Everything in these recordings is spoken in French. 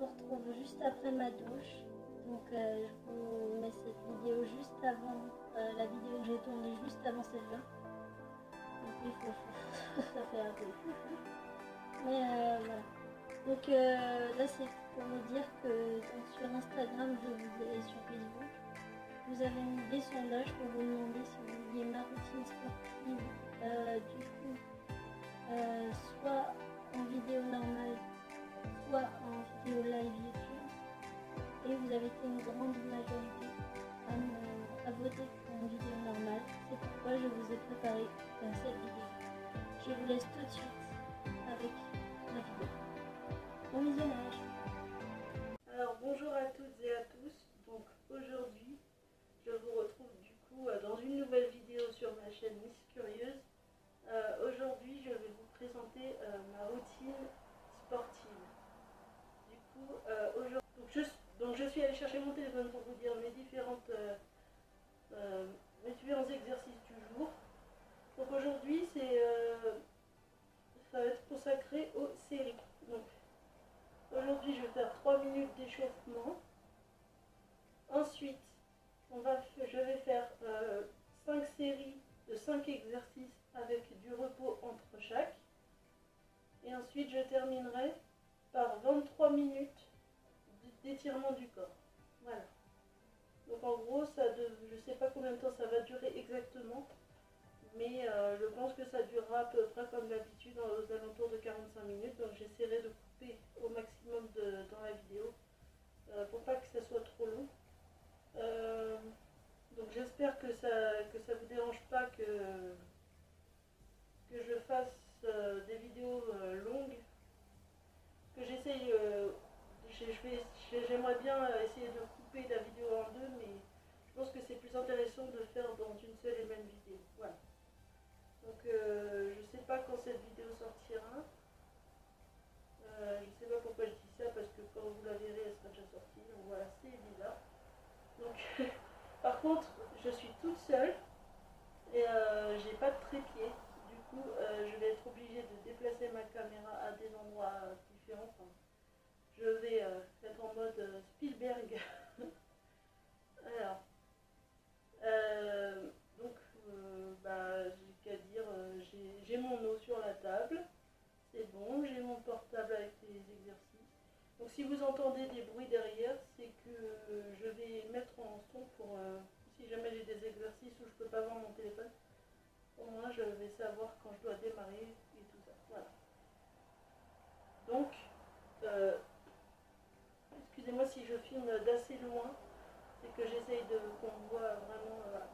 vous retrouve juste après ma douche. Donc je vous mets cette vidéo juste avant la vidéo que j'ai tournée juste avant celle-là. Donc il faut ça fait un peu mais voilà. Donc là c'est pour vous dire que donc, sur Instagram et sur Facebook, vous avez mis des sondages pour vous demander si vous vouliez ma routine sportive du coup soit en vidéo normale, soit en vidéo live YouTube. Et vous avez été une grande majorité à voter pour une vidéo normale. C'est pourquoi je vous ai préparé cette vidéo. Je vous laisse tout de suite avec la vidéo. Bon visionnage. Alors bonjour à toutes et à tous. Donc aujourd'hui, je vous retrouve du coup dans une nouvelle vidéo sur ma chaîne Miss Curieuse. Aujourd'hui, je vais vous présenter ma routine sportive. Du coup, aujourd'hui, je suis allée chercher mon téléphone pour vous dire mes différents exercices du jour. Donc aujourd'hui, ça va être consacré aux séries. Donc aujourd'hui, je vais faire 3 minutes d'échauffement. Ensuite, je vais faire 5 séries de 5 exercices avec du repos entre chaque. Et ensuite, je terminerai par 23 minutes d'étirement du corps. Voilà. Donc en gros, je ne sais pas combien de temps ça va durer exactement, mais je pense que ça durera à peu près comme d'habitude aux alentours de 45 minutes. Donc j'essaierai de couper au maximum dans la vidéo pour pas que ça soit trop long. Donc j'espère que ça vous dérange pas que je fasse des vidéos longues, que j'essaye. J'aimerais bien essayer de couper la vidéo en deux, mais je pense que c'est plus intéressant de le faire dans une seule et même vidéo. Voilà. Donc je sais pas quand cette vidéo sortira. Je sais pas pourquoi je dis ça, parce que quand vous la verrez, elle sera déjà sortie. Donc voilà, c'est bizarre. Donc par contre, je suis toute seule et j'ai pas de trépied. Du coup, je vais être obligée de déplacer ma caméra à des endroits différents. Enfin, je vais être en mode Spielberg. Alors, donc, j'ai qu'à dire, j'ai mon eau sur la table, c'est bon, j'ai mon portable avec les exercices. Donc si vous entendez des bruits derrière, c'est que je vais mettre en son pour, si jamais j'ai des exercices où je ne peux pas voir mon téléphone, au moins je vais savoir quand je dois démarrer et tout ça. Voilà. Donc, excusez-moi si je filme d'assez loin, c'est que j'essaye qu'on me voit vraiment. Voilà.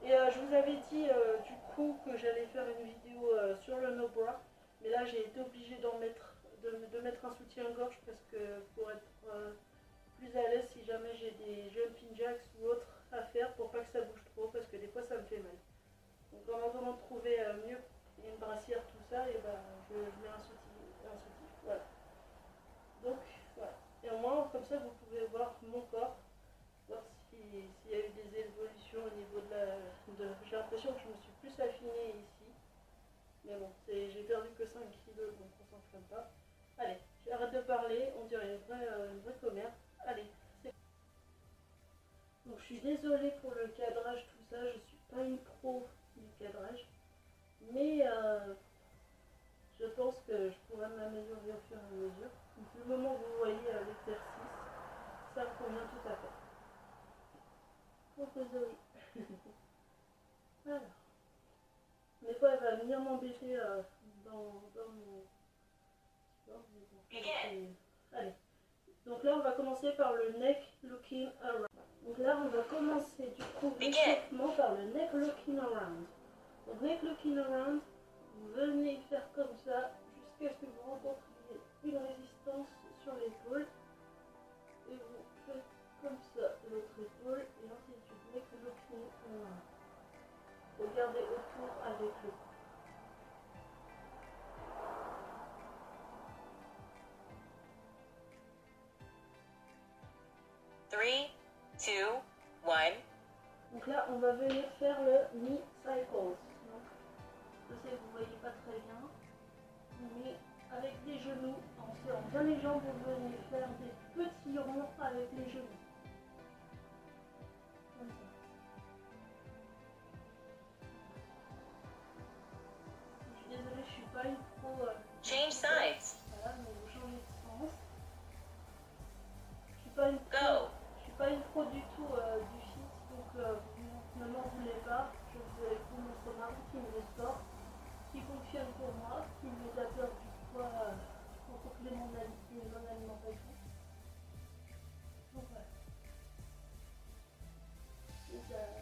Et je vous avais dit du coup que j'allais faire une vidéo sur le no bra, mais là j'ai été obligée de mettre un soutien-gorge parce que pour être plus à l'aise si jamais j'ai des jumping jacks ou autres à faire pour pas que ça bouge trop, parce que des fois ça me fait mal. Donc en attendant de trouver mieux une brassière, tout ça, et je mets un soutif. Voilà. Donc voilà. Et au moins comme ça vous pouvez voir mon corps, voir s'il y a eu des évolutions au niveau j'ai l'impression que je me suis plus affinée ici. Mais bon, j'ai perdu que 5 kilos, donc on s'en fout pas. Allez, j'arrête de parler, on dirait une vraie commère. Allez, c'est... Donc je suis désolée pour le cadrage, tout ça, je suis pas une pro du cadrage. Mais je pense que je pourrais m'améliorer au fur et à mesure. Donc le moment où vous voyez l'exercice, ça me convient tout à fait. Donc Zoé. Alors. Des fois, elle va venir m'embêter dans mon... Allez. Donc là, on va commencer par le neck looking around. Donc là, on va commencer du coup l'échauffement par le neck looking around. Donc neck looking around, vous venez faire comme ça jusqu'à ce que vous rencontriez une résistance sur l'épaule. Et vous faites comme ça l'autre épaule et ainsi de suite. Neck looking around. Regardez autour avec le cou. Three, two, one. Donc là, on va venir faire le knee cycles. Donc, je sais que vous ne voyez pas très bien, mais avec les genoux, en serrant bien les jambes, vous venez faire des petits ronds avec les genoux. Comme ça. Je suis désolée, je suis pas une pro. Change sides. Voilà, mais vous changez de sens. Je suis pas une pro. Go. Je suis pas une pro du tout du fit, donc ne m'en voulez pas. Je vous montre ma routine de sport qui fonctionne pour moi, qui m'aide à perdre du poids en complément de mon alimentation. Donc voilà. Et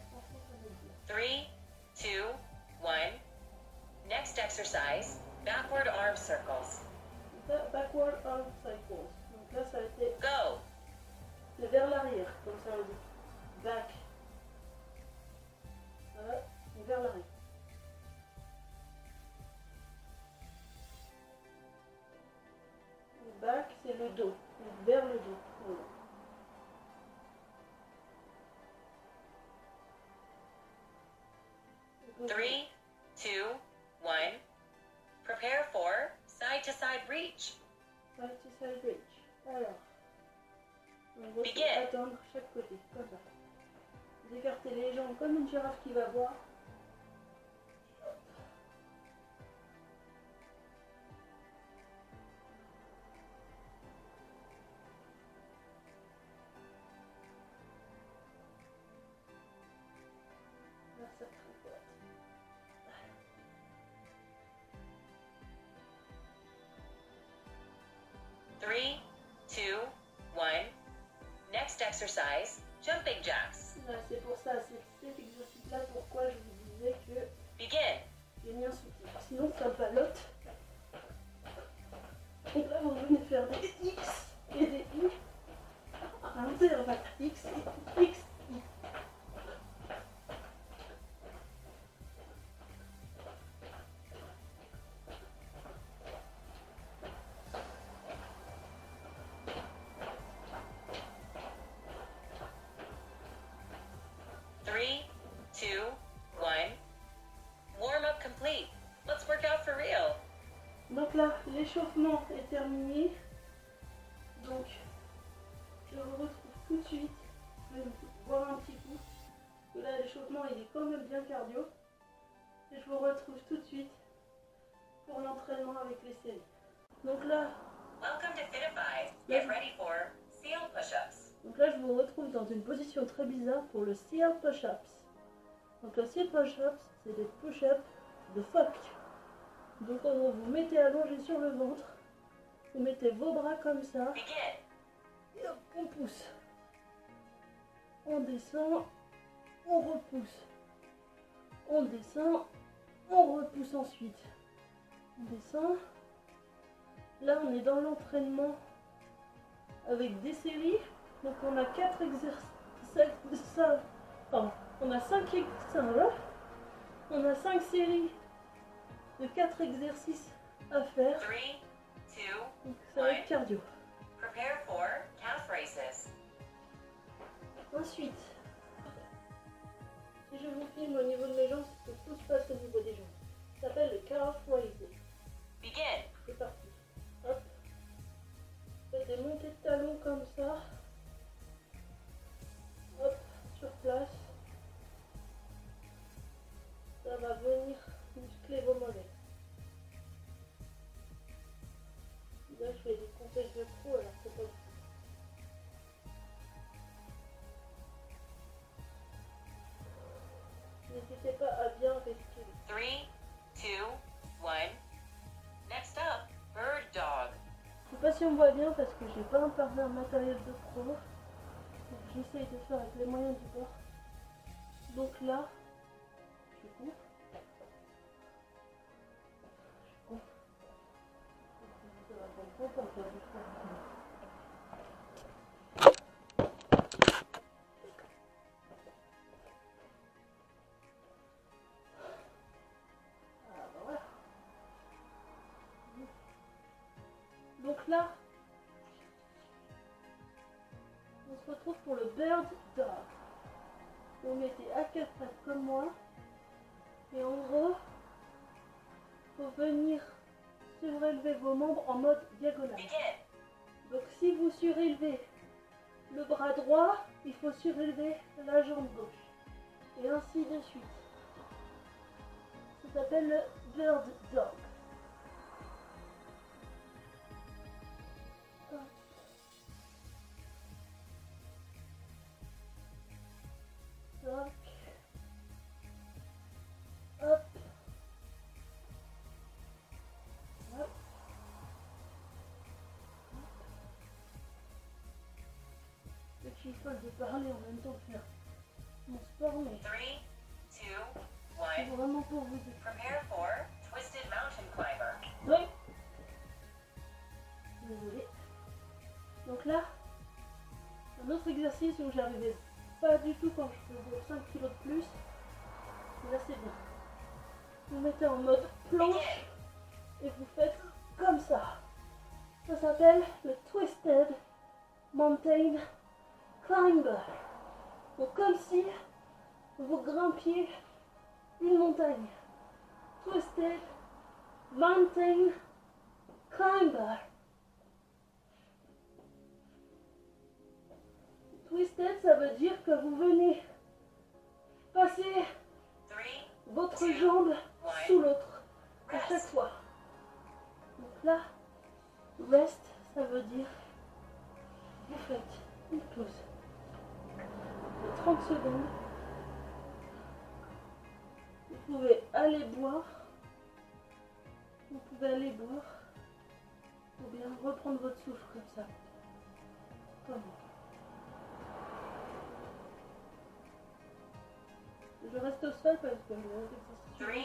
franchement, ça m'aide bien. 3, 2, 1. Next exercise, backward arm circles. Backward arm cycles. Donc là, ça a été Go. vers l'arrière, comme ça on dit. Back. Voilà, et vers l'arrière. Back, c'est le dos. Donc vers le dos. Voilà. 3, 2, 1. Prepare for side to side reach. Side to side reach. Alors, on va Begin. attendre chaque côté, comme ça. Vous écartez les jambes comme une girafe qui va boire. Là, ça tripote. 3, 2, 1. Next exercise, jumping jacks. Là, c'est pour ça, c'est cet exercice-là pourquoi je vous disais que Begin. j'ai mis un soutien. Sinon, ça balotte. Donc là, vous venez faire des X et des I à l'intervalle. X, X, I. Three, 2, 1. Warm up complete. Let's work out for real. Donc là, l'échauffement est terminé. Donc, je vous retrouve tout de suite. Je vais boire un petit coup. Parce que là, l'échauffement, il est quand même bien cardio. Et je vous retrouve tout de suite pour l'entraînement avec les séries. Donc là, Welcome to Fitify. Get ready for seal push-ups. je vous retrouve dans une position très bizarre pour le seal push-ups. Donc le seal push-ups, c'est des push-ups de phoque. Donc en gros, vous mettez allongé sur le ventre, vous mettez vos bras comme ça, Begin. et hop, on pousse. On descend, on repousse. On descend, on repousse ensuite. On descend. Là, on est dans l'entraînement avec des séries. Donc on a 4 exercices. On a 5 exercices. On a 5 séries de 4 exercices à faire. 3, 2, Donc ça va être cardio. prepare for calf raises. Ensuite, si je vous filme au niveau de mes jambes, c'est que tout se passe au niveau des jambes. Ça s'appelle le calf raising. Begin. C'est parti. Hop. Faites des montées de talons comme ça. Hop, sur place. Ça va venir muscler vos mollets. Là, je fais des conseils de pro, alors c'est pas du tout. N'hésitez pas à bien respirer. 3, 2, 1. Next up, bird dog. Je sais pas si on voit bien parce que j'ai pas un matériel de pro. Donc j'essaye de faire avec les moyens du bord. Donc là, je coupe. Ça va prendre longtemps de faire du sport. Ah, bah voilà. Donc là, on se retrouve pour le bird dog. Vous mettez à 4 pattes comme moi. Et en gros, faut venir surélever vos membres en mode diagonal. Begin. Donc si vous surélevez le bras droit, il faut surélever la jambe gauche. Et ainsi de suite. Ça s'appelle le bird dog. Hop. Tac. Hop. Hop. Je suis folle de parler en même temps que faire mon sport, mais 3, 2, c'est 1. vraiment pour vous aider. Prepare for Twisted Mountain Climber. Oui. Désolée. Donc là, un autre exercice où j'arrivais pas du tout quand je faisais 5 kg de plus. Mais là c'est bien. Vous mettez en mode planche et vous faites comme ça. Ça s'appelle le Twisted Mountain Climber. Donc comme si vous grimpiez une montagne. Twisted Mountain Climber. Twisted, ça veut dire que vous venez passer 3, votre jambe sous l'autre à chaque rest. fois. Donc là, rest, ça veut dire vous faites une pause de 30 secondes. Vous pouvez aller boire. Vous pouvez aller boire. Ou bien reprendre votre souffle comme ça. Comme je reste au sol parce que le 3, 2,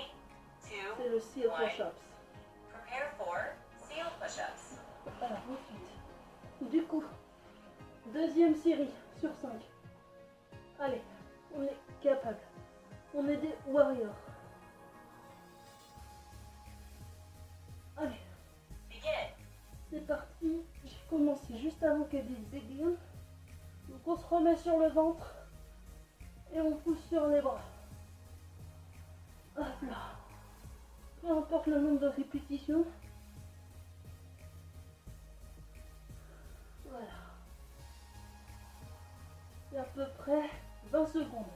c'est le seal 1. push-ups. Prepare for Seal Push-Ups. Alors ensuite, du coup, deuxième série sur 5. Allez, on est capable. On est des warriors. Allez, Begin. c'est parti. J'ai commencé juste avant qu'elle dise begin. Donc on se remet sur le ventre et on pousse sur les bras. Hop là. Peu importe le nombre de répétitions. Voilà. C'est à peu près 20 secondes.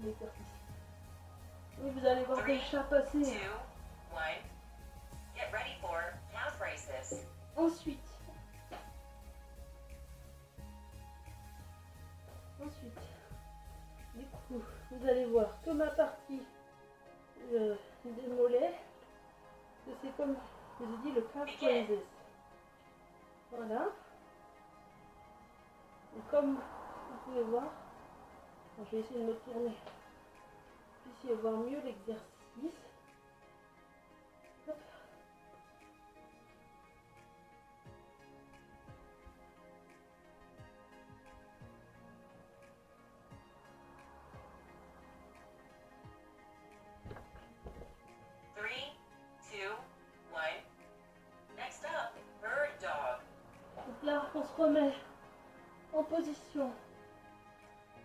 Un exercice. Et vous allez voir des chats 2, passer. 1. Get ready for calf raises. Ensuite, du coup, vous allez voir que ma partie des mollets, que c'est comme je vous ai dit le calf raises. Voilà. Et comme vous pouvez voir, je vais essayer de me tourner, pour que vous puissiez voir mieux l'exercice. Hop. 3, 2, 1. Next up, Bird Dog. Donc là, on se remet en position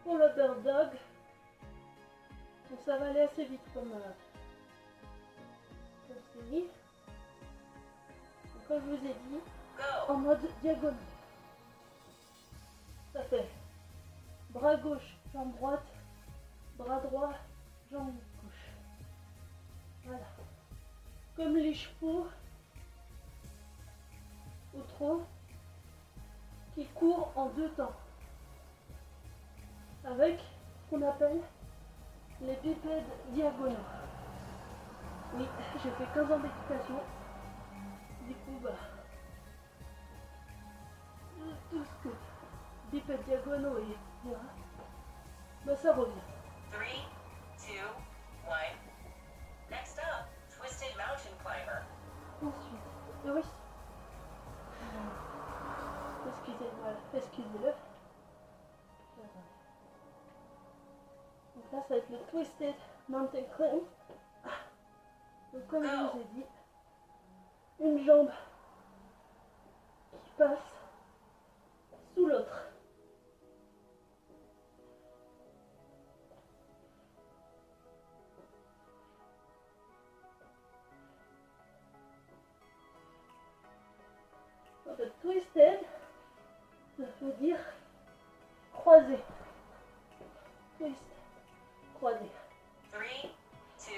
pour le bird dog. Donc ça va aller assez vite comme série. Donc, comme je vous ai dit, en Go. mode diagonale. Ça fait bras gauche, jambe droite, bras droit, jambe gauche. Voilà. Comme les chevaux au trot qui courent en deux temps. Avec ce qu'on appelle les bipèdes diagonaux. Oui, j'ai fait 15 ans d'équitation. Du coup, bah, tout ce que bipèdes diagonaux et etc. Bah, ça revient. 3, 2, 1. Next up, Twisted Mountain Climber. Ensuite, oui. Excusez-le. Donc là, ça va être le Twisted Mountain Climb. Donc comme je vous ai dit, une jambe qui passe sous l'autre. En fait, twisted, ça veut dire croisé. Twist, croisé. 3, 2,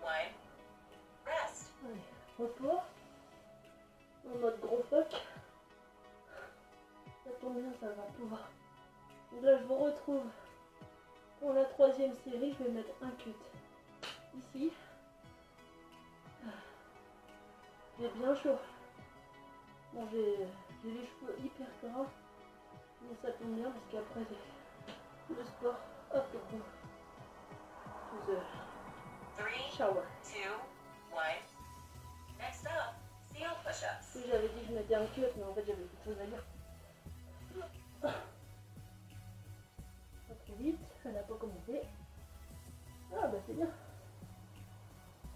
1. Rest. Allez, repos. En mode gros fuck. Ça tombe bien, ça va pouvoir. Donc là, je vous retrouve pour la 3e série. Je vais mettre un cut ici. J'ai bien chaud. Bon, j'ai les cheveux hyper gras. Mais ça tombe bien parce qu'après, le sport, hop, to the 3, shower. 2, 1. Next up, seal push-ups. Oui, j'avais dit que je mettais un cut, mais en fait, j'avais quelque chose à dire. Pas trop vite, elle n'a pas commencé. Ah bah c'est bien.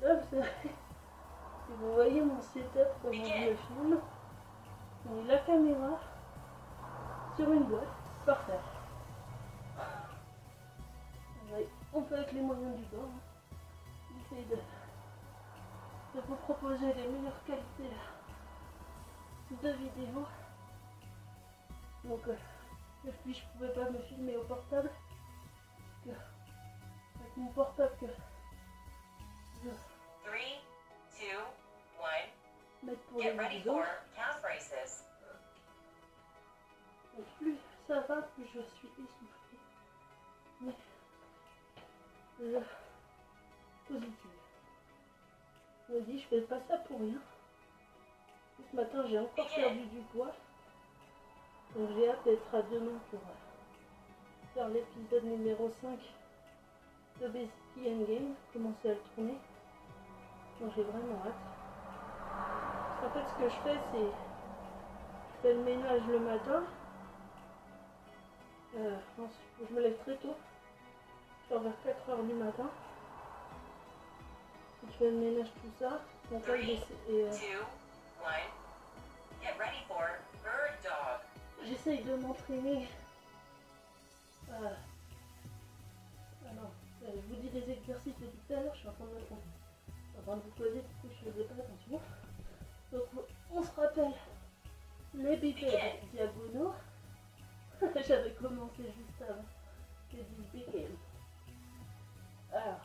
Là, vous savez, si vous voyez mon setup, comment je le filme, j'ai mis la caméra sur une boîte par terre. Ouais, on fait avec les moyens du bord. J'essaye de vous proposer les meilleures qualités de vidéo. Donc, puis je pouvais pas me filmer au portable. Avec mon portable que je 3, 2, 1. mettre pour Get les ready vidéos. for calf races. Donc plus ça va, plus je suis essoufflée. Mais positive. Je me dis, je fais pas ça pour rien. Ce matin, j'ai encore perdu du poids. Donc j'ai hâte d'être à demain pour faire l'épisode numéro 5 d'Obesity Endgame, commencer à le tourner. Donc j'ai vraiment hâte. En fait, ce que je fais, c'est je fais le ménage le matin. Je me lève très tôt, genre vers 4h du matin. Je fais le ménage, tout ça. Donc là, 3, 2, 1. Get ready for bird dog. j'essaye de m'entraîner. Je vous dis des exercices depuis tout à l'heure, je suis en train de vous poser, du coup je faisais pas attention. Donc on se rappelle les bipèdes diagonaux. J'avais commencé juste avant que dit begin. Alors,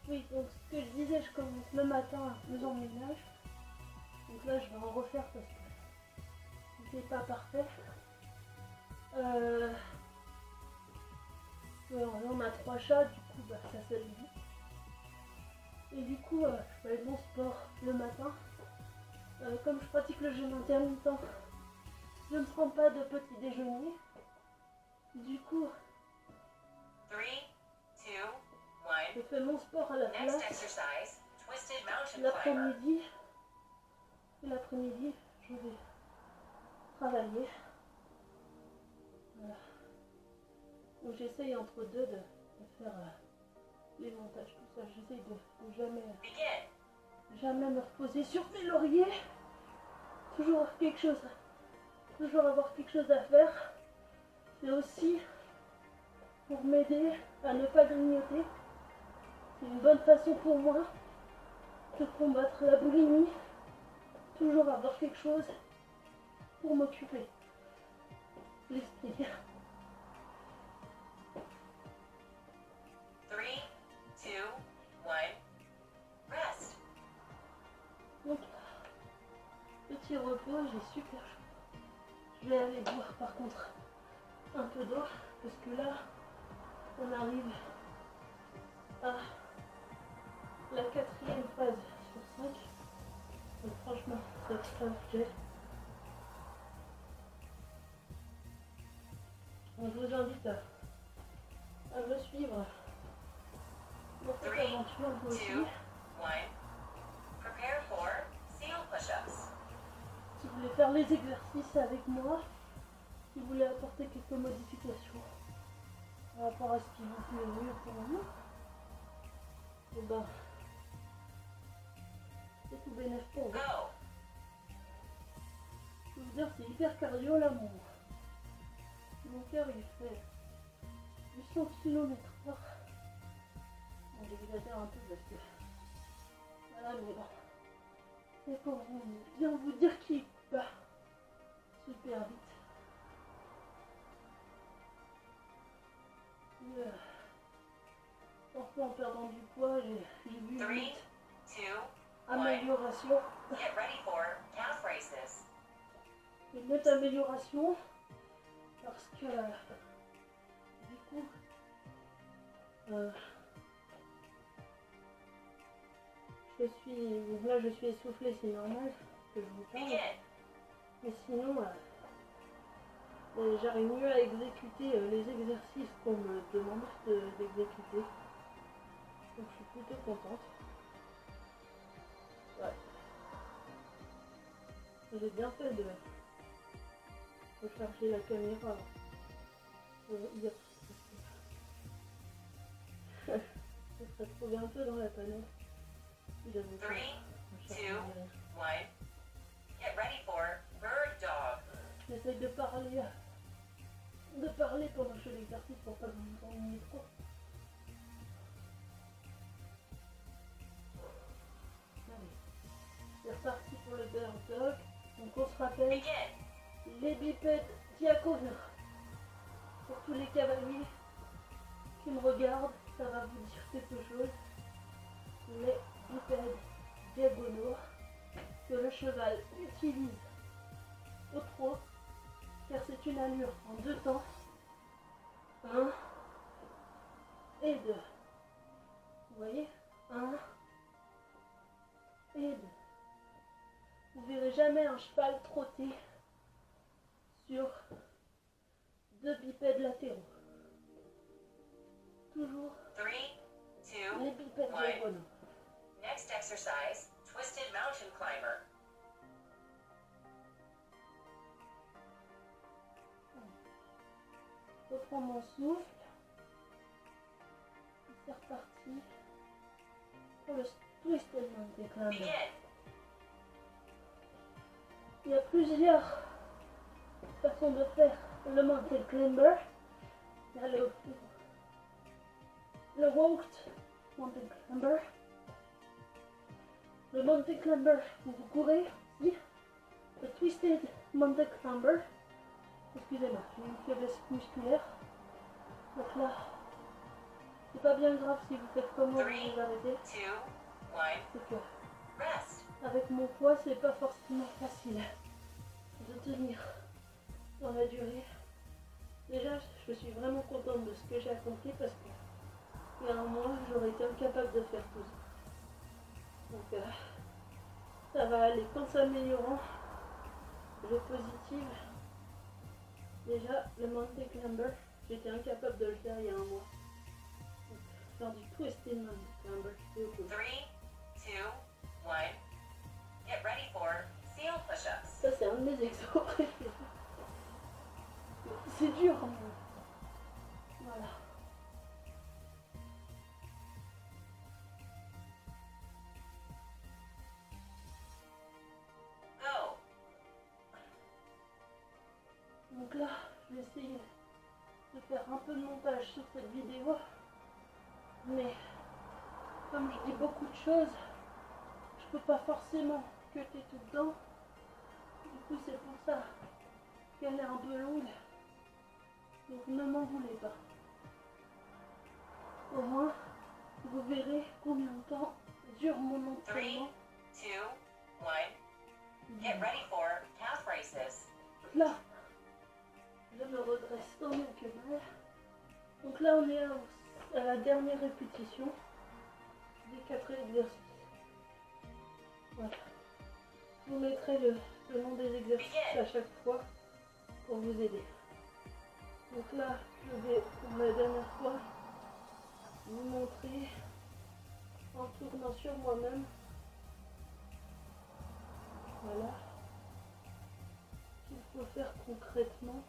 oui, donc ce que je disais, je commence le matin en faisant le ménage. Donc là, je vais en refaire parce que c'était pas parfait. On a 3 chats, du coup, bah, ça s'allie vite. Et du coup, je fais mon sport le matin. Comme je pratique le jeûne intermittent, je ne prends pas de petit déjeuner. Du coup, 3, 2, 1. je fais mon sport à la Next place. exercise, twisted mountain climber. L'après-midi, je vais travailler. Voilà. Donc j'essaye entre deux de faire les montages, tout ça. J'essaye de jamais me reposer sur mes lauriers. Toujours avoir quelque chose à faire. C'est aussi pour m'aider à ne pas grignoter. C'est une bonne façon pour moi de combattre la boulimie. Toujours avoir quelque chose pour m'occuper l'esprit. 3, 2, 1. Rest. Donc, petit repos, j'ai super chaud. Je vais aller boire par contre un peu d'eau parce que là, on arrive à la 4e phase sur 5. Donc franchement, c'est extra jet. Donc je vous invite à me suivre dans cette 3, aventure, vous 2, aussi. 1. Prepare for seal push-ups. Si vous voulez faire les exercices avec moi, si vous voulez apporter quelques modifications par rapport à ce qui vous plaît mieux pour vous, et ben, c'est tout bénéf pour vous. Go. Je peux vous dire, c'est hyper cardio là, mon cœur il fait du 100 km/h. Bon, j'exagère un peu parce que voilà, mais bon, Et pour bien vous dire qu'il va super vite. Enfin, en perdant du poids, j'ai vu une 3, 2, 1. amélioration. Get ready for calf races. Une nette amélioration parce que du coup je suis essoufflée, c'est normal que je vous parle, Begin. mais sinon j'arrive mieux à exécuter les exercices qu'on me demande d'exécuter, donc je suis plutôt contente. Ouais. J'ai bien fait de recharger la caméra hier. Ça serait trouvé un peu dans la panette si j'avais 3, pas 2, rechargé. 1. Get ready for bird dog. J'essaye de parler pendant que je fais l'exercice pour pas que vous m'ennuyiez trop. Allez, c'est reparti pour le bird dog. Donc on se rappelle Begin. les bipèdes diagonaux. Pour tous les cavaliers qui me regardent, ça va vous dire quelque chose. Les bipèdes diagonaux que le cheval utilise au trot, car c'est une allure en 2 temps. 1 et 2. Vous voyez? 1 et 2. Vous verrez jamais un cheval trotter sur 2 bipèdes latéraux. Toujours 3, 2, les bipèdes Ouais. diagonaux. Next exercise, twisted mountain climber. Je reprends mon souffle. C'est reparti pour le twisted mountain climber. Begin. Il y a plusieurs façons de faire le mountain climber. Il y a le walked mountain climber. Le mountain climber où vous courez aussi. Le twisted mountain climber. Excusez-moi, j'ai une faiblesse musculaire. Donc là, c'est pas bien grave si vous faites comme moi, vous vous arrêtez. 2, 1. C'est que Rest. avec mon poids, c'est pas forcément facile de tenir dans la durée. Déjà, je suis vraiment contente de ce que j'ai accompli parce que il y a un mois, j'aurais été incapable de faire tout ça. Donc, ça va aller. Qu'en s'améliorant, je positive. Déjà, le mountain climber, j'étais incapable de le faire il y a un mois. Donc, faire du twisted mountain climber, c'est ok. 3, 2, 1. Get ready for seal push-ups. Ça, c'est un de mes exos préférés. C'est dur, hein. Voilà. Go. Donc là, je vais essayer de faire un peu de montage sur cette vidéo. Mais comme je dis beaucoup de choses, je peux pas forcément cutter tout dedans. Du coup, c'est pour ça qu'elle est un peu longue. Donc ne m'en voulez pas. Au moins, vous verrez combien de temps dure mon 3, entraînement. 2, 1. Get ready for calf races. Là, je me redresse tant bien que mal. Donc là, on est à la dernière répétition des 4 exercices. Voilà. Je vous mettrai le nom des exercices à chaque fois pour vous aider. Donc là, je vais pour la dernière fois vous montrer en tournant sur moi-même. Voilà. Ce qu'il faut faire concrètement.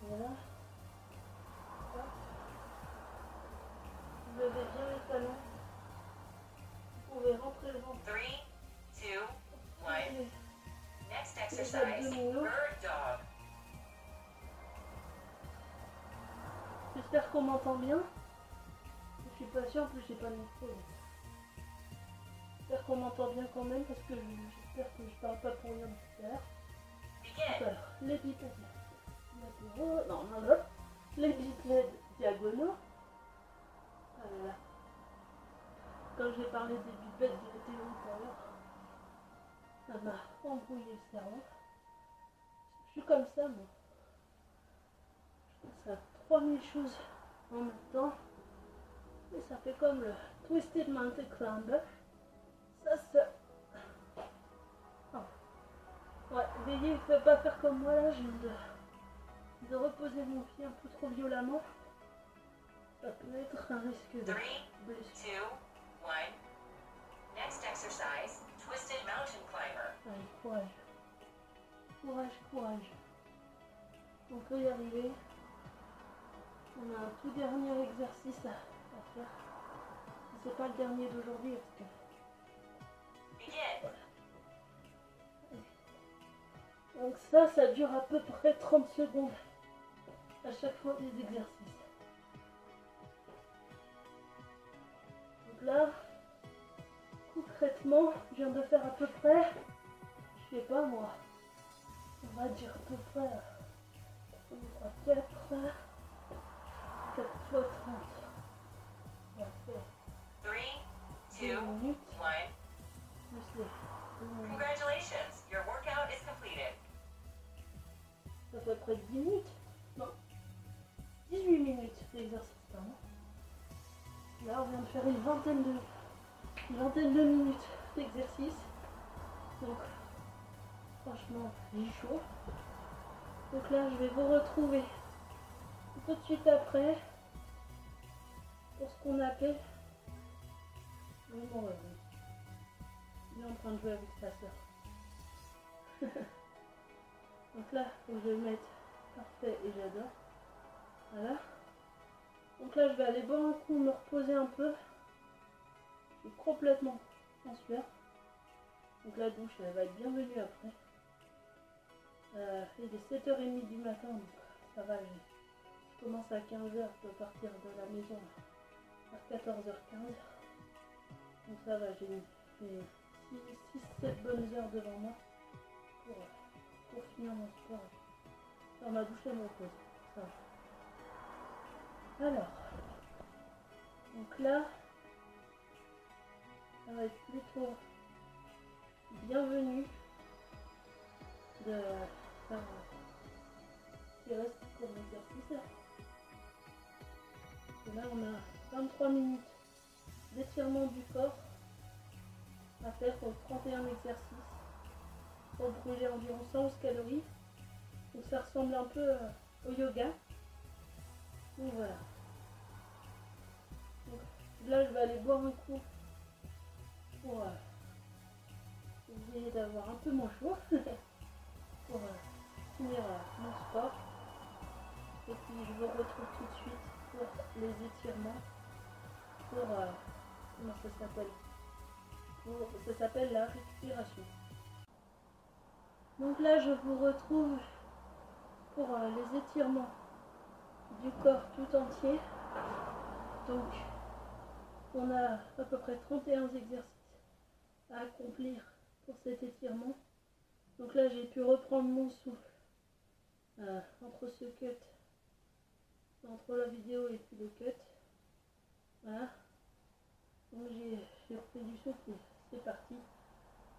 Voilà. Hop. Levez bien les talons. Vous pouvez rentrer le ventre. 3, 2, 1. Et Next les exercise, abdominaux. bird dog. J'espère qu'on m'entend bien. Je suis pas sûre, en plus j'ai pas de micro. J'espère qu'on m'entend bien quand même parce que j'espère que je parle pas pour rien tout à l'heure. Begin. Alors, les bipèdes latéraux, non, non, non. Les bipèdes diagonaux. Ah là là. Quand j'ai parlé des bipèdes latéraux tout à l'heure, ça m'a embrouillé le cerveau. Je suis comme ça, moi. Je pense à 3000 choses en même temps. Et ça fait comme le Twisted Mountain Climber. Ça se... Oh. Ouais, veillez, vous ne pouvez pas faire comme moi là, je viens de reposer mon pied un peu trop violemment. Ça peut être un risque de 3, blessure. 2, 1. Next exercise, twisted mountain climber. Allez, courage. Courage, courage. On peut y arriver. On a un tout dernier exercice à faire. C'est pas le dernier d'aujourd'hui parce que... Begin. Donc ça dure à peu près 30 secondes à chaque fois des exercices. Donc là, concrètement, je viens de faire à peu près, je sais pas moi, on va dire à peu près 4 fois 30. On va faire 3, 2, 2 minutes, 1. plus les 2 minutes. Congratulations, your workout is completed. À peu près 10 minutes, non, 18 minutes d'exercice, pardon. Là, on vient de faire une vingtaine de minutes d'exercice. Donc, franchement, j'ai chaud. Donc là, je vais vous retrouver tout de suite après pour ce qu'on appelle... Oui, bon, ouais, oui. Il est en train de jouer avec sa soeur. Donc là, il faut que je le mette parfait et j'adore. Voilà. Donc là, je vais aller boire un coup, me reposer un peu. Je suis complètement en sueur. Donc la douche, elle va être bienvenue après. Il est 7h30 du matin, donc ça va. Je commence à 15h, je peux partir de la maison à 14h15. Donc ça va, j'ai 6-7 bonnes heures devant moi pour finir mon sport. Faire ma douche et mon pause. Ça va. Alors, donc là, ça va être plutôt bienvenu de faire ce qui reste comme exercice. Et là, on a 23 minutes d'étirement du corps à faire pour 31 exercices pour brûler environ 111 calories. Donc ça ressemble un peu au yoga. Donc voilà. Donc, là, je vais aller boire un coup pour essayer d'avoir un peu moins chaud pour finir mon sport. Et puis je vous retrouve tout de suite pour les étirements. Pour comment ça s'appelle? Ça s'appelle la respiration. Donc là, je vous retrouve pour les étirements du corps tout entier. Donc, on a à peu près 31 exercices à accomplir pour cet étirement. Donc là, j'ai pu reprendre mon souffle entre ce cut, entre la vidéo et puis le cut. Voilà. Donc j'ai repris du souffle et c'est parti.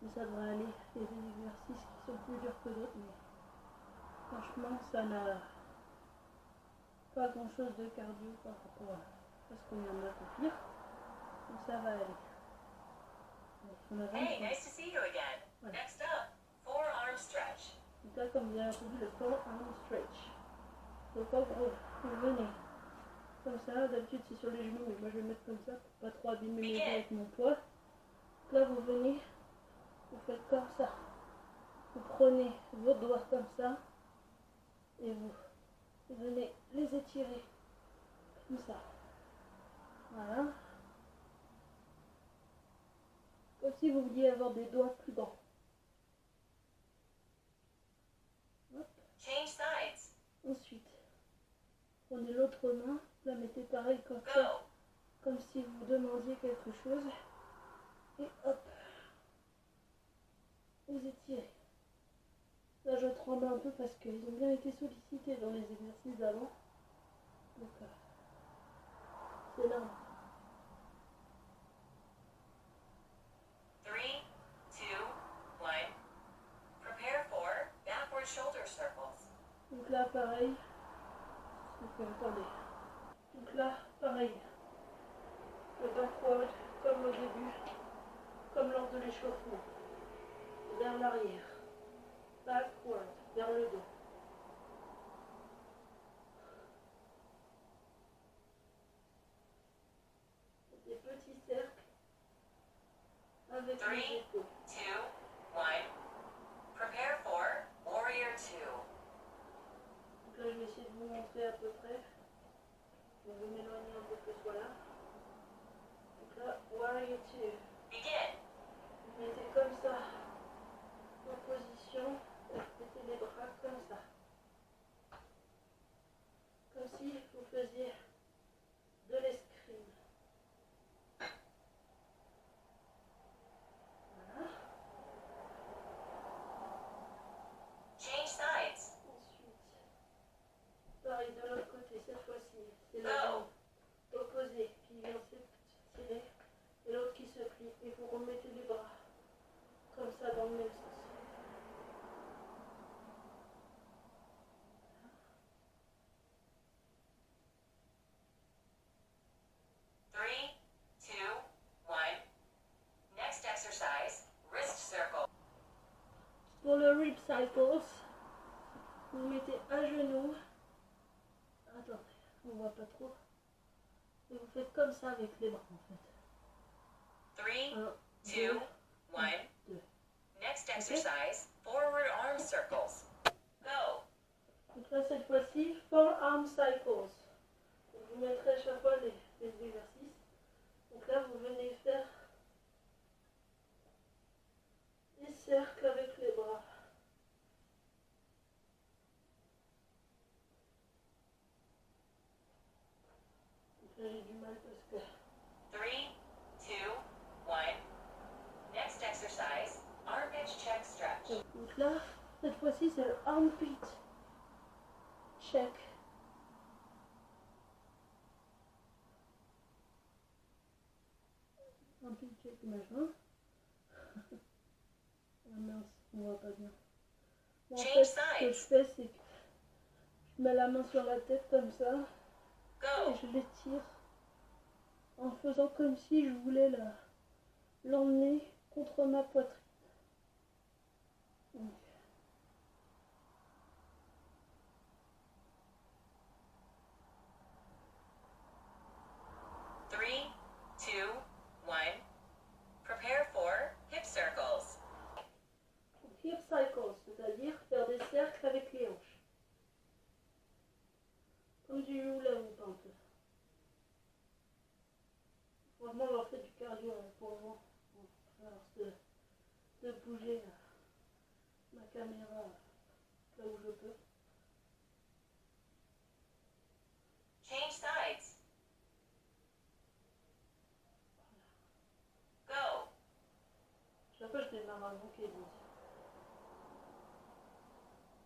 Mais ça devrait aller. Il y a des exercices qui sont plus durs que d'autres, mais franchement, ça n'a pas grand chose de cardio par rapport à ce qu'on vient d'accomplir. Donc ça va aller. On a 23. Hey, nice to see you again. Voilà. Next up, forearm stretch. Donc là, comme vous avez entendu, le forearm stretch. Donc en gros, vous venez comme ça. D'habitude, c'est sur les genoux, mais moi je vais le mettre comme ça pour pas trop abîmer mes doigts avec mon poids. Donc là, vous venez, vous faites comme ça. Vous prenez vos doigts comme ça et vous venez les étirer comme ça. Voilà. Comme si vous vouliez avoir des doigts plus grands. Hop. Change sides. Ensuite, prenez l'autre main, la mettez pareil comme ça, Go. comme si vous demandiez quelque chose. Et hop, vous étirez. Là, je tremble un peu parce qu'ils ont bien été sollicités dans les exercices d'avant. Donc, c'est là. 3, 2, 1. Prepare for backward shoulder circles. Donc là, pareil. Donc, attendez. Donc là, pareil. Le backward, comme au début, comme lors de l'échauffement. Vers l'arrière. Backward, vers le dos. Des petits cercles avec 3, les épaules. 2, 1. Prepare for warrior 2. Donc là, je vais essayer de vous montrer à peu près. Je vais m'éloigner un peu que ce soit là. Donc là, warrior 2. Begin. Vous mettez comme ça en position. Vous mettez les bras comme ça. Comme si vous faisiez de l'escrime. Voilà. Change sides. Ensuite, pareil de l'autre côté, cette fois-ci, c'est la Go. jambe opposée qui vient s'étirer et l'autre qui se plie. Et vous remettez les bras comme ça dans le même sens. 3, 2, 1. Next exercise, wrist circle. Pour le rib cycles, vous mettez à genoux. Attendez, on voit pas trop. Et vous faites comme ça avec les bras en fait. 3, 1, 2, 1. 2. Next exercise, forward arm circles. Go. Donc là, cette fois-ci, forearm cycles. Donc, vous mettrez à chaque fois les exercices. Donc là, vous venez faire des cercles avec les bras. Donc là, j'ai du mal parce que 3, 2, 1. Next exercise, armpit check stretch. Donc là, cette fois-ci, c'est le armpit check. Armpit check machin. Ah mince, on voit pas bien. Bon, en fait, ce que je fais, c'est que je mets la main sur la tête comme ça et Go. je l'étire en faisant comme si je voulais l'emmener contre ma poitrine. Donc, 3, 2, 1. Prepare for hip circles. hip cycles, c'est-à-dire faire des cercles avec les hanches. Comme du hula hoop un peu. Vraiment, on leur fait du cardio pour moi. De bouger ma caméra là où je peux. Change sides. Go. Chaque fois, je démarre avant qu'elle dise.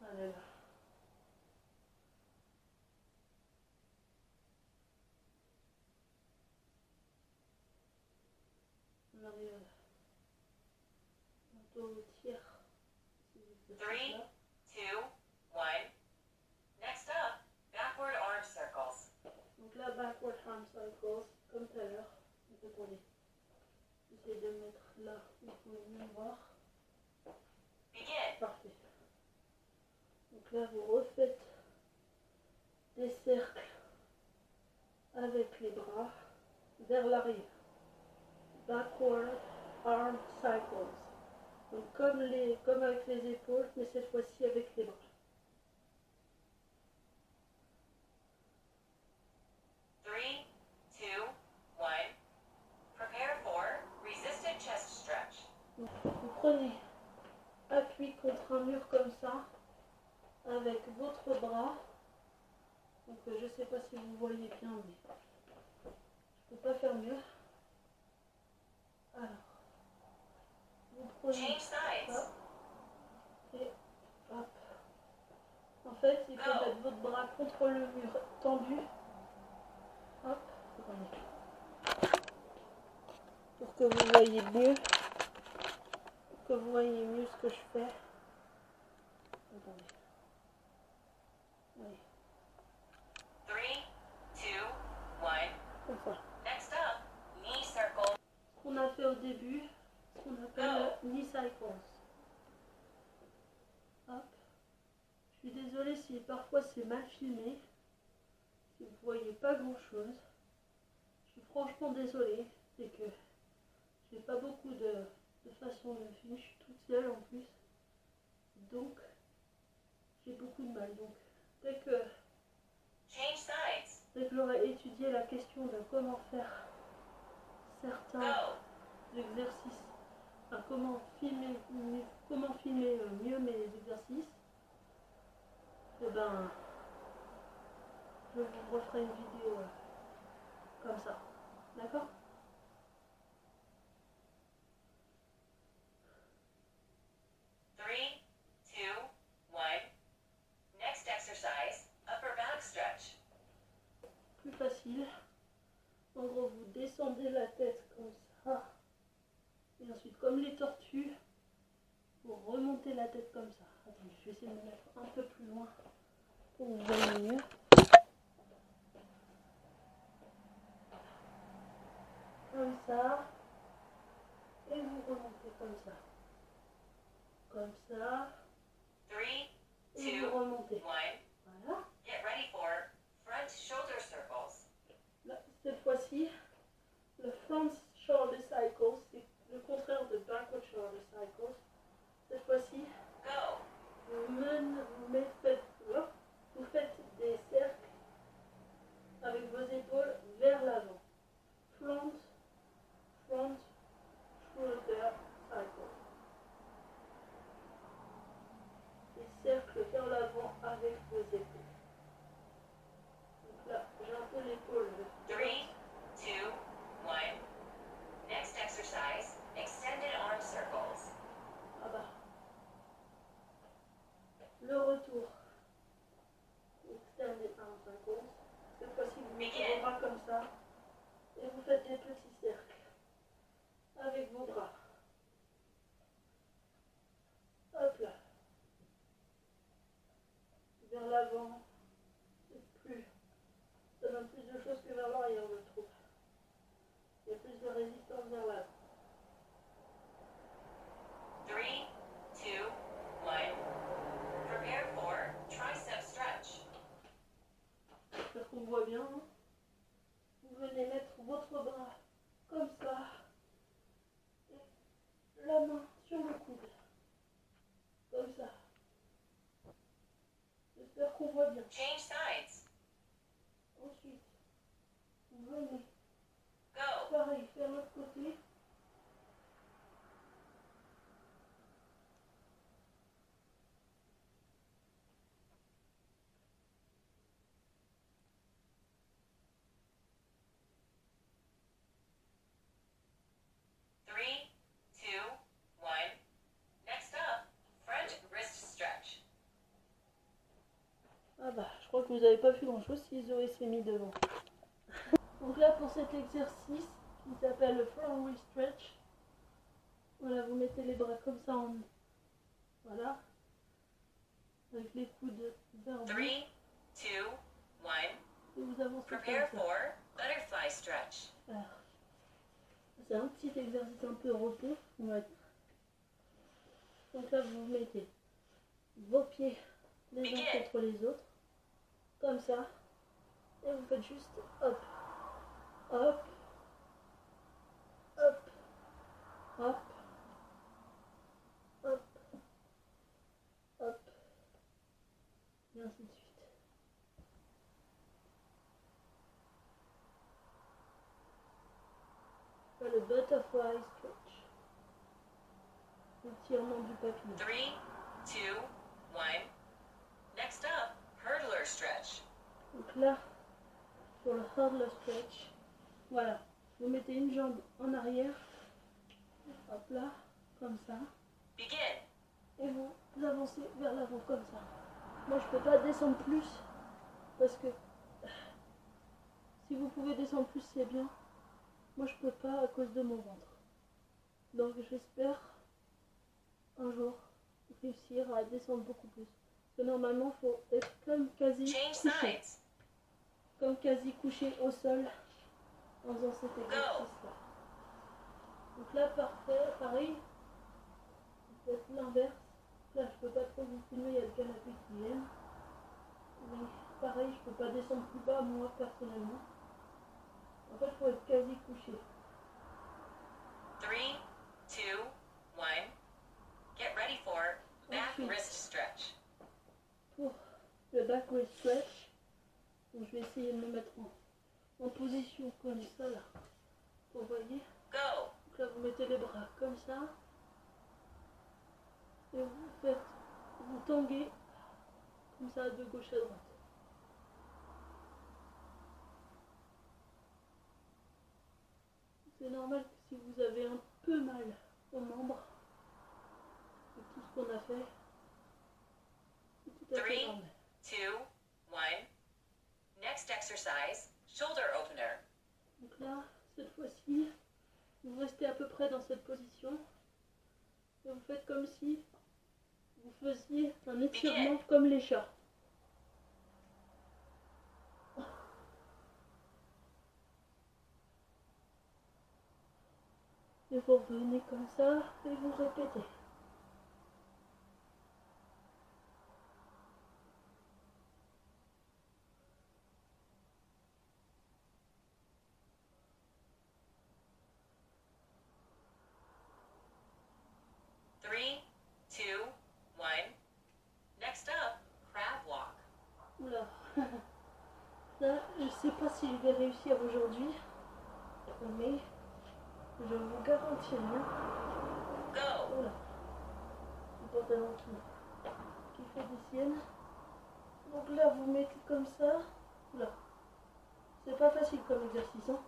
Allez là. On arrive bientôt au tiers. 3, 2, 1. Next up, backward arm circles. Donc là, backward arm cycles, comme tout à l'heure. Attendez. J'essaie de mettre là où vous pouvez mieux voir. Begin. Parfait. Donc là, vous refaites des cercles avec les bras vers l'arrière. Backward arm cycles. Donc comme avec les épaules, mais cette fois-ci avec les bras. 3, 2, 1. Prepare for resisted chest stretch. Donc, vous prenez appui contre un mur comme ça, avec votre bras. Donc je ne sais pas si vous voyez bien, mais je ne peux pas faire mieux. Alors, vous prenez Change sides. ça, fait, il faut mettre votre bras contre le mur tendu. Hop, attendez. Pour que vous voyez mieux. Pour que vous voyez mieux ce que je fais. Attendez. Oui. 3, 2, 1. Comme ça. Next up, knee circle. Ce qu'on a fait au début, ce qu'on appelle le knee cycles. Hop. Je suis désolée si parfois c'est mal filmé, si vous voyez pas grand chose. Je suis franchement désolée, c'est que j'ai pas beaucoup de façon de filmer, je suis toute seule en plus. Donc j'ai beaucoup de mal. Donc dès que Change sides. j'aurai étudié la question de comment faire certains exercices, enfin comment filmer mieux mes exercices, et ben je vous referai une vidéo comme ça, d'accord? Three, two, one. Next exercise, upper back stretch. Plus facile. En gros, vous descendez la tête comme ça. Et ensuite, comme les tortues, vous remontez la tête comme ça. Attendez, je vais essayer de me mettre un peu plus loin pour que vous voyez mieux. Comme ça. Et vous remontez comme ça. Comme ça. 3, Et 2, vous remontez. 1. Voilà. Get ready for front shoulder circles. Là, cette fois-ci, le front shoulder cycle, c'est le contraire de backward shoulder cycle. Cette fois-ci, Go. vous faites des cercles avec vos épaules vers l'avant. Front shoulder cycle. Des cercles vers l'avant avec vos épaules. Donc là, j'ai un peu l'épaule. 3, 2, 1. Next exercise, extended arm circles. Ah bah. Le retour. Extended arm circles. Cette fois-ci, vous mettez vos bras comme ça. Et vous faites des petits cercles. Avec vos bras. Hop là. Vers l'avant. Ça donne plus de choses que vers l'arrière, je trouve. Il y a plus de résistance vers l'avant. 3, 2, 1. Prepare for tricep stretch. J'espère qu'on voit bien. Hein. Vous venez mettre votre bras comme ça. Et la main sur le coude. Comme ça. J'espère qu'on voit bien. Change sides. Ensuite, vous venez. Go. Pareil, faire l'autre côté. Three, two, one. Next up, front wrist stretch. Ah bah, je crois que vous n'avez pas vu grand chose si Zoé s'est mis devant. Donc là, pour cet exercice qui s'appelle le front wrist stretch, voilà, vous mettez les bras comme ça en... Voilà. Avec les coudes vers vous. 3, 2, 1. Et vous avancez Prepare comme ça. for butterfly stretch. Alors, c'est un petit exercice un peu repos, on va dire. Donc là, vous mettez vos pieds les uns contre les autres, comme ça, et vous faites juste hop, hop, hop, hop, hop, hop, et ainsi de suite. Là, le butterfly stretch, l'étirement du papillon. 3, 2, 1. Next up, hurdler stretch. Donc là, sur le hurdler stretch, voilà, vous mettez une jambe en arrière, hop là, comme ça, Begin. et vous avancez vers l'avant comme ça. Moi je peux pas descendre plus parce que si vous pouvez descendre plus c'est bien. Moi je peux pas à cause de mon ventre. Donc j'espère un jour réussir à descendre beaucoup plus. Parce que normalement il faut être comme quasi Change couché. sides. Comme quasi couché au sol en faisant cet exercice-là. Donc là parfait, pareil. Vous faites l'inverse. Là je peux pas trop vous filmer, il y a le canapé qui vient. Mais pareil, je peux pas descendre plus bas moi personnellement. En fait il faut être quasi couché. 3, 2, 1. Get ready for back Ensuite. wrist stretch. Pour le back wrist stretch, donc je vais essayer de me mettre en position comme ça là. Vous voyez? Go. Donc là vous mettez les bras comme ça. Et vous tanguez comme ça de gauche à droite. C'est normal que si vous avez un peu mal aux membres, c'est tout ce qu'on a fait. C'est tout à fait 3, normal. 2, 1. Next exercise, shoulder opener. Donc là, cette fois-ci, vous restez à peu près dans cette position. Et vous faites comme si vous faisiez un étirement comme les chats. Et vous revenez comme ça et vous répétez. Three, 2, 1. Next up, crab walk. Oula. Là, je sais pas si je vais réussir aujourd'hui. Mais je vous garantis rien. Go. Oula. Le pantalon qui fait des siennes. Donc là, vous mettez comme ça. Oula. C'est pas facile comme exercice. Hein.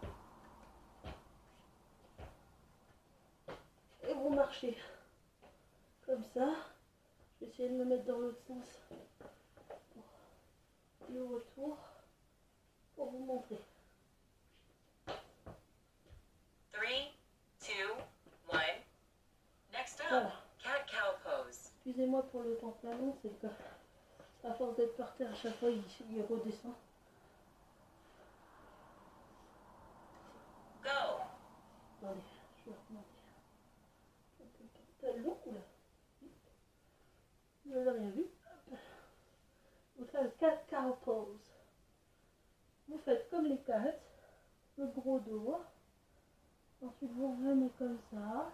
Et vous marchez. Comme ça. Je vais essayer de me mettre dans l'autre sens. Le retour. Pour vous montrer. 3, 2, 1. Next up, Voilà. cat-cow pose. Excusez-moi pour le pantalon, c'est que à force d'être par terre, à chaque fois il redescend. Go. Attendez, je vais remonter un peu le pantalon. Oula. Vous n'avez rien vu. Donc là, le cat cow pose. Vous faites comme les cats, le gros dos. Ensuite, vous revenez comme ça,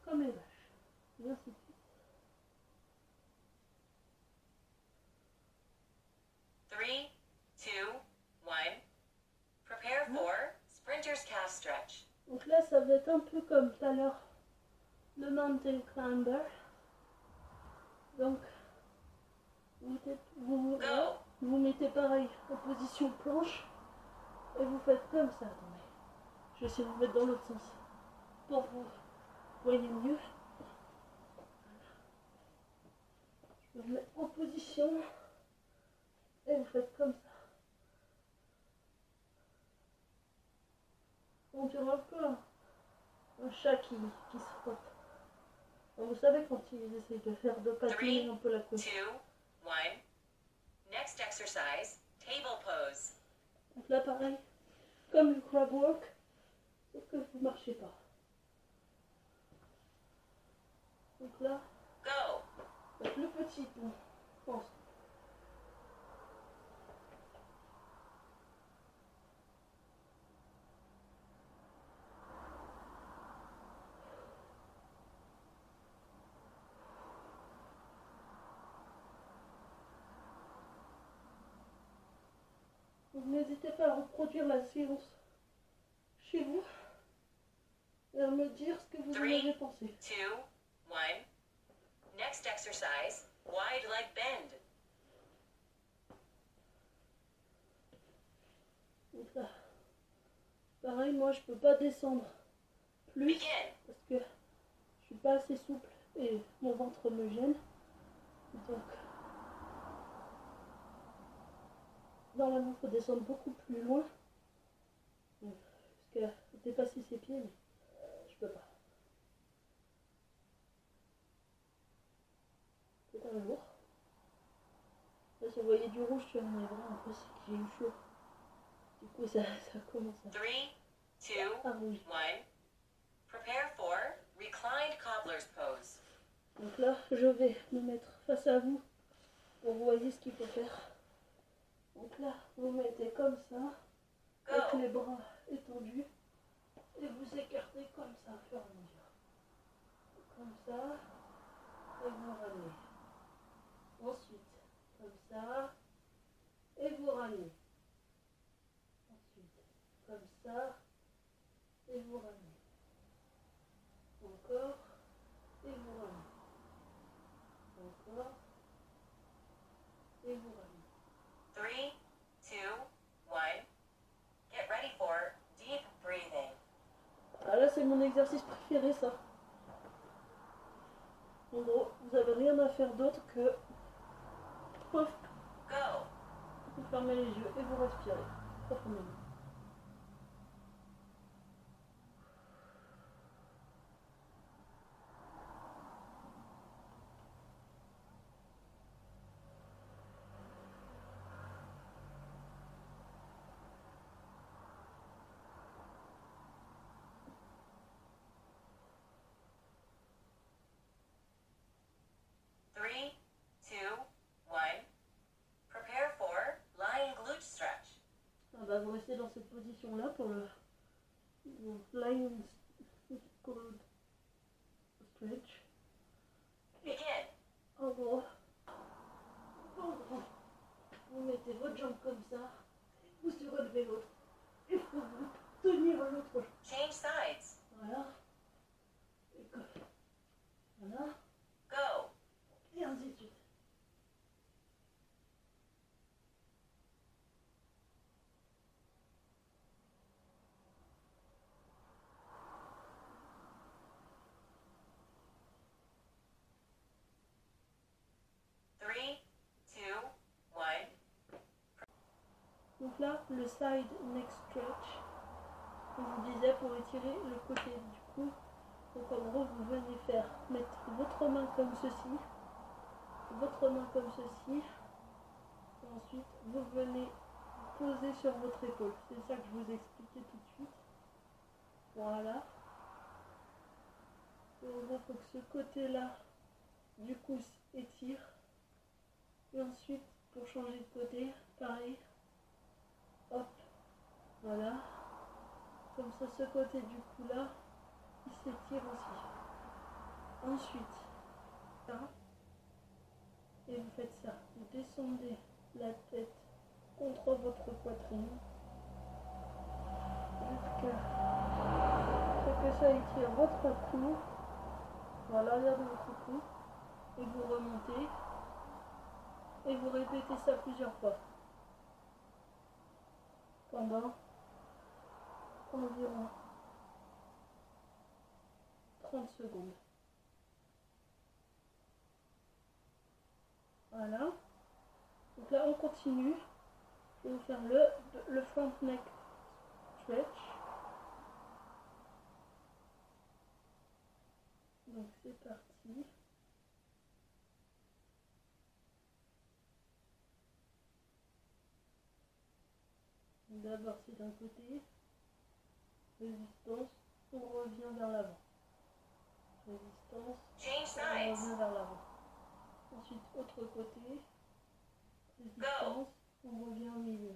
comme les vaches. Et ainsi de suite. 3, 2, 1. Prepare for sprinter's calf stretch. Donc là, ça va être un peu comme tout à l'heure, le mountain climber. Donc, vous mettez pareil en position planche et vous faites comme ça. Attendez, je vais essayer de vous mettre dans l'autre sens pour vous voyez mieux. Je vais vous mettre en position et vous faites comme ça. On dirait un peu un chat qui se frotte. Vous savez quand ils essayent de faire de patiner un peu la 2, couche. 1. Next exercise, table pose. Donc là pareil, comme le crab walk, sauf que vous ne marchez pas. Donc là, Go. avec le petit pont, pense. Donc n'hésitez pas à reproduire la séance chez vous et à me dire ce que vous en avez pensé. 2, 1. Next exercise, wide leg bend. Donc là, pareil, moi je peux pas descendre plus Begin. parce que je suis pas assez souple et mon ventre me gêne. Donc, normalement, il faut descendre beaucoup plus loin. Jusqu'à dépasser ses pieds, mais je peux pas. C'est un jour. Là, si vous voyez du rouge sur mes bras, un peu, c'est que j'ai eu chaud. Du coup, ça commence 3, 2, à rougir. 1. Prepare for reclined cobbler's pose. Donc là, je vais me mettre face à vous pour que vous voyez ce qu'il faut faire. Donc là, vous mettez comme ça, avec Go. les bras étendus, et vous écartez comme ça, au fur et à mesure. Comme ça, et vous ramenez. Ensuite, comme ça, et vous ramenez. Ensuite, comme ça, et vous ramenez. Encore, et vous ramenez. Encore, et vous ramenez. 3, 2, 1. Get ready for deep breathing. Ah là, c'est mon exercice préféré, ça. En gros, vous n'avez rien à faire d'autre que pouf, Go. vous fermez les yeux et vous respirez profondément. Three, 2, 1. Prepare for lying glute stretch. Ah bah, vous restez dans cette position-là pour le lying glute stretch. Begin. En gros, vous mettez votre jambe comme ça, vous surélevez l'autre, et vous tenir l'autre jambe. Change sides. Voilà. Et comme. Voilà. Go. Et ainsi de suite. Three, 2, 1. Donc là, le side neck stretch, je vous disais pour étirer le côté du cou. Donc en gros, vous venez mettre votre main comme ceci, votre main comme ceci, et ensuite vous venez poser sur votre épaule. C'est ça que je vous expliquais tout de suite. Voilà. Et en gros, il faut que ce côté-là du cou étire. Et ensuite, pour changer de côté, pareil. Hop, voilà. Comme ça, ce côté du cou là, il s'étire aussi. Ensuite, là, et vous faites ça. Vous descendez la tête contre votre poitrine jusqu'à ce que ça étire votre cou, voilà l'arrière de votre cou, et vous remontez et vous répétez ça plusieurs fois pendant environ 30 secondes. Voilà. Donc là on continue. Je vais vous faire le front neck stretch. Donc c'est parti. D'abord c'est d'un côté. Résistance. On revient vers l'avant. Résistance. Change On sides. revient vers l'avant. Ensuite autre côté. Résistance. On revient au milieu.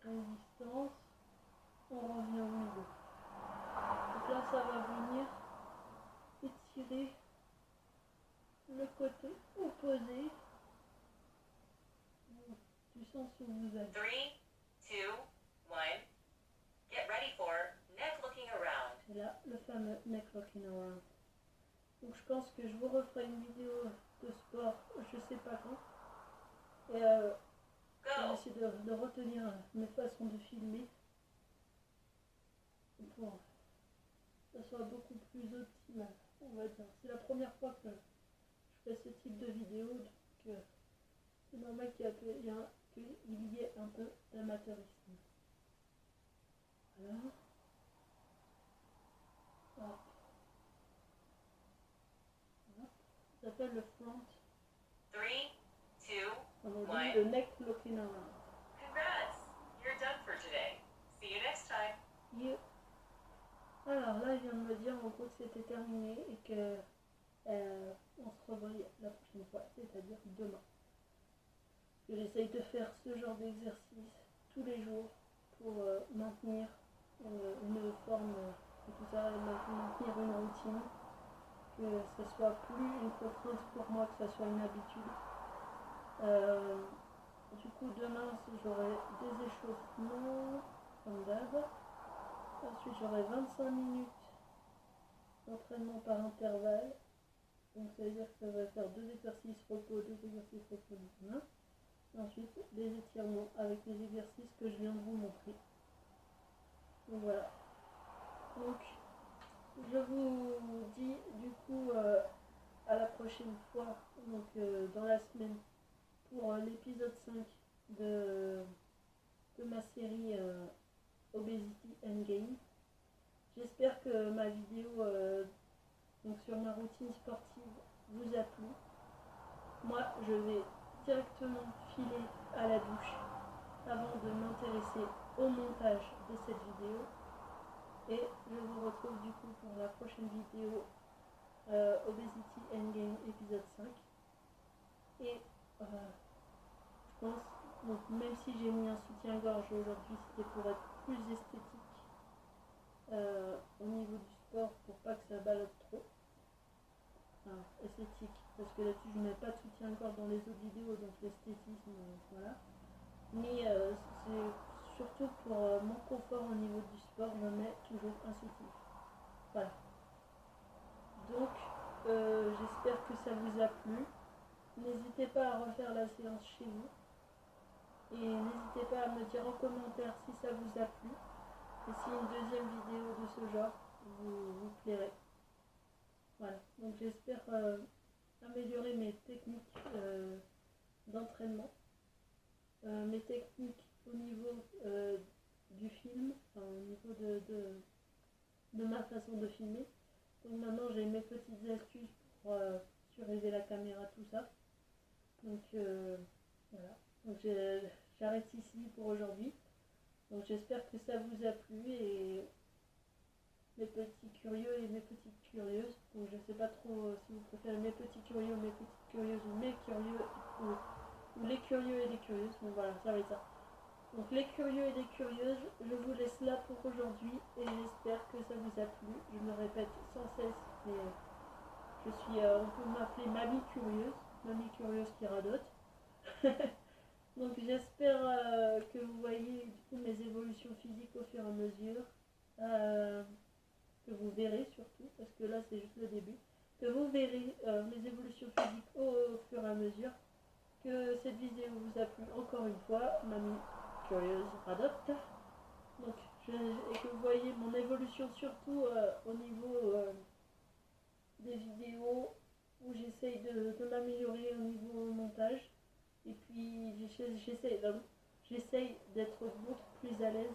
Résistance. On revient au milieu. Donc là ça va venir étirer le côté opposé du sens où vous êtes. 3, 2, 1. Get ready for neck looking around. C'est là le fameux neck looking around. Donc je pense que je vous referai une vidéo de sport, je sais pas quand. Et je vais Go. essayer de retenir mes façons de filmer pour que ça soit beaucoup plus optimal, on va dire. C'est la première fois que je fais ce type de vidéo, donc c'est normal qu'il y ait un peu d'amateurisme. Voilà. Hop. Hop. Ça s'appelle le front. 3, 2, On a dit One. le neck looking around. Congrats! You're done for today. See you next time. You. Alors là, il vient de me dire en gros que c'était terminé et que on se revoit la prochaine fois, c'est-à-dire demain. Que j'essaye de faire ce genre d'exercice tous les jours pour maintenir une forme et tout ça, maintenir une routine, que ce soit plus une contrainte pour moi, que ce soit une habitude. Du coup, demain, j'aurai des échauffements, comme d'hab. Ensuite, j'aurai 25 minutes d'entraînement par intervalle. Donc, ça veut dire que ça va faire 2 exercices repos, 2 exercices repos demain. Et ensuite, des étirements avec les exercices que je viens de vous montrer. Donc, voilà. Donc, je vous dis du coup à la prochaine fois, donc dans la semaine, pour l'épisode 5 de ma série Obesity Endgame. J'espère que ma vidéo donc sur ma routine sportive vous a plu. Moi, je vais directement filer à la douche avant de m'intéresser au montage de cette vidéo. Et je vous retrouve du coup pour la prochaine vidéo Obesity Endgame épisode 5. Et je pense, donc même si j'ai mis un soutien-gorge aujourd'hui, c'était pour être plus esthétique au niveau du sport, pour pas que ça ballotte trop. Enfin, esthétique, parce que là-dessus je mets pas de soutien-gorge dans les autres vidéos, donc l'esthétisme, voilà. Mais c'est surtout pour mon confort au niveau du sport, je mets toujours un soutien. Voilà. Donc, j'espère que ça vous a plu. N'hésitez pas à refaire la séance chez vous. Et n'hésitez pas à me dire en commentaire si ça vous a plu. Et si une deuxième vidéo de ce genre vous plairait. Voilà. Donc j'espère améliorer mes techniques d'entraînement. Mes techniques au niveau du film, enfin, au niveau de ma façon de filmer. Donc maintenant j'ai mes petites astuces pour surveiller la caméra, tout ça. Donc voilà. Donc j'arrête ici pour aujourd'hui. Donc j'espère que ça vous a plu et mes petits curieux et mes petites curieuses. Donc je sais pas trop si vous préférez mes petits curieux, mes petites curieuses ou mes curieux ou les curieux et les curieuses. Donc voilà, ça va être ça. Donc les curieux et les curieuses, je vous laisse là pour aujourd'hui et j'espère que ça vous a plu. Je me répète sans cesse, mais je suis, on peut m'appeler Mamie Curieuse qui radote. Donc j'espère que vous voyez du coup mes évolutions physiques au fur et à mesure, que vous verrez surtout, parce que là c'est juste le début, que vous verrez mes évolutions physiques au fur et à mesure, que cette vidéo vous a plu encore une fois, Mamie Curieuse radote. Donc, et que vous voyez mon évolution surtout au niveau des vidéos où j'essaye de m'améliorer au niveau montage. Et puis j'essaye d'être beaucoup plus à l'aise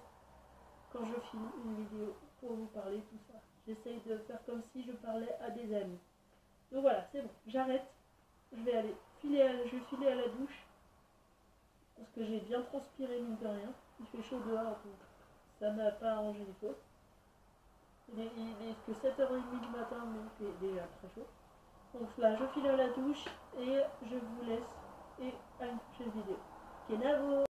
quand je filme une vidéo pour vous parler tout ça. J'essaye de faire comme si je parlais à des amis. Donc voilà, c'est bon, j'arrête. Je vais filer à la douche parce que j'ai bien transpiré mine de rien. Il fait chaud dehors, donc ça n'a pas arrangé les choses. Il est que 7h30 du matin, mais il fait déjà très chaud. Donc là, je file à la douche et je vous laisse. Et à une prochaine vidéo. Kenavo!